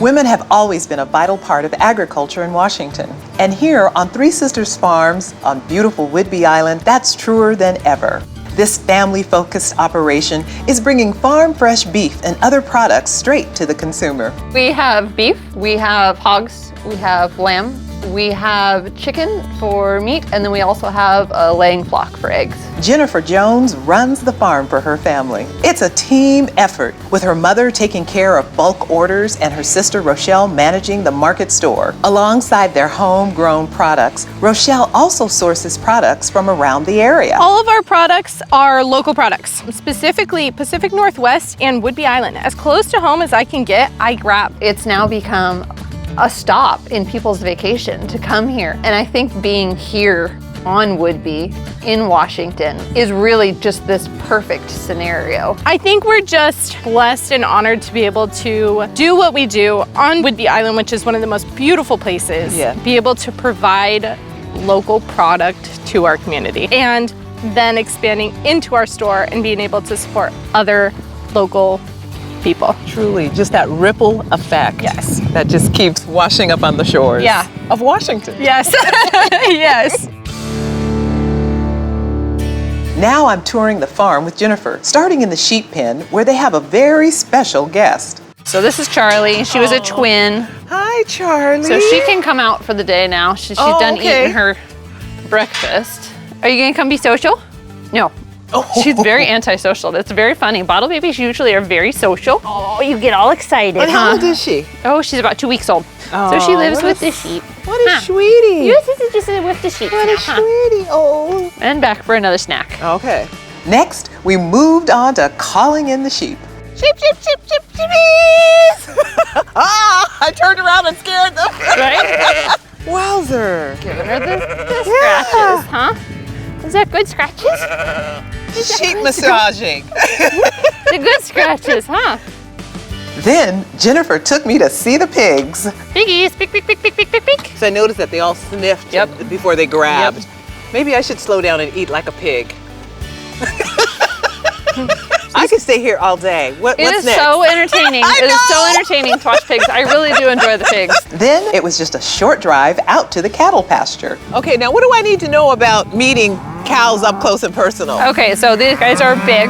Women have always been a vital part of agriculture in Washington. And here on Three Sisters Farms on beautiful Whidbey Island, that's truer than ever. This family-focused operation is bringing farm-fresh beef and other products straight to the consumer. We have beef, we have hogs, we have lamb, we have chicken for meat, and then we also have a laying flock for eggs. Jennifer Jones runs the farm for her family. It's a team effort, with her mother taking care of bulk orders and her sister Rochelle managing the market store. Alongside their homegrown products, Rochelle also sources products from around the area. All of our products are local products, specifically Pacific Northwest and Whidbey Island. As close to home as I can get, I grab. It's now become a stop in people's vacation to come here. And I think being here on Whidbey in Washington is really just this perfect scenario. I think we're just blessed and honored to be able to do what we do on Whidbey Island, which is one of the most beautiful places. Yeah. Be able to provide local product to our community and then expanding into our store and being able to support other local people. Truly, just that ripple effect. Yes. That just keeps washing up on the shores Yeah. of Washington. Yes. Yes. Now I'm touring the farm with Jennifer, starting in the sheep pen where they have a very special guest. So this is Charlie. She was a twin. Hi, Charlie. So she can come out for the day now. She's done eating her breakfast. Are you gonna come be social? No. She's very antisocial. That's very funny. Bottle babies usually are very social. Oh, you get all excited, And how old is she? Oh, she's about 2 weeks old. So she lives with the sheep. What a sweetie. Yes, this is just with the sheep. What a sweetie. Oh. And back for another snack. Okay. Next, we moved on to calling in the sheep. Sheep, sheep, sheep, sheep, sheepies! I turned around and scared them. Right? Wowzer. Giving her the scratches, huh? Is that good scratches? Sheep massaging. The good scratches, huh? Then Jennifer took me to see the pigs. Piggies, pick, pick, pick, pick, pick, pick, pick. So I noticed that they all sniffed before they grabbed. Yep. Maybe I should slow down and eat like a pig. I could stay here all day. What's It is next? so entertaining. It is so entertaining to watch pigs. I really do enjoy the pigs. Then it was just a short drive out to the cattle pasture. Okay, now what do I need to know about meeting cows up close and personal? Okay, so these guys are big.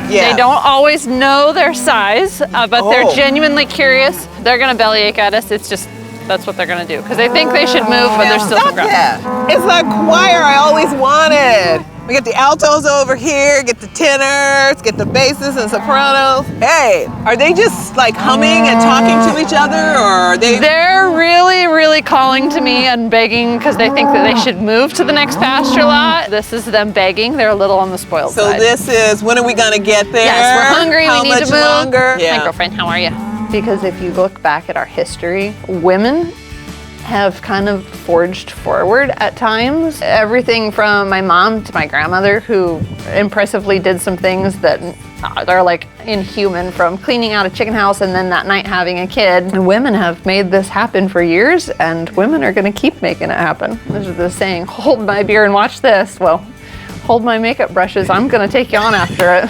Yeah. They don't always know their size, but they're genuinely curious. Th're gonna bellyache at us. It's just, that's what they're gonna do. Because they think they should move, but they're still Stop that. It's like choir I always wanted. We get the altos over here, get the tenors, get the basses and sopranos. Hey, are they just like humming and talking to each other, or are they? They're really, really calling to me and begging because they think that they should move to the next pasture lot. This is them begging. They're a little on the spoiled So side. this is, when are we gonna get there? Yes, we're hungry. How We need much to move. longer? Hi, girlfriend. How are you? Because if you look back at our history, women have kind of forged forward at times. Everything from my mom to my grandmother, who impressively did some things that are like inhuman, from cleaning out a chicken house and then that night having a kid. And women have made this happen for years, and women are gonna keep making it happen. There's the saying, hold my beer and watch this. Well, hold my makeup brushes, I'm gonna take you on after it.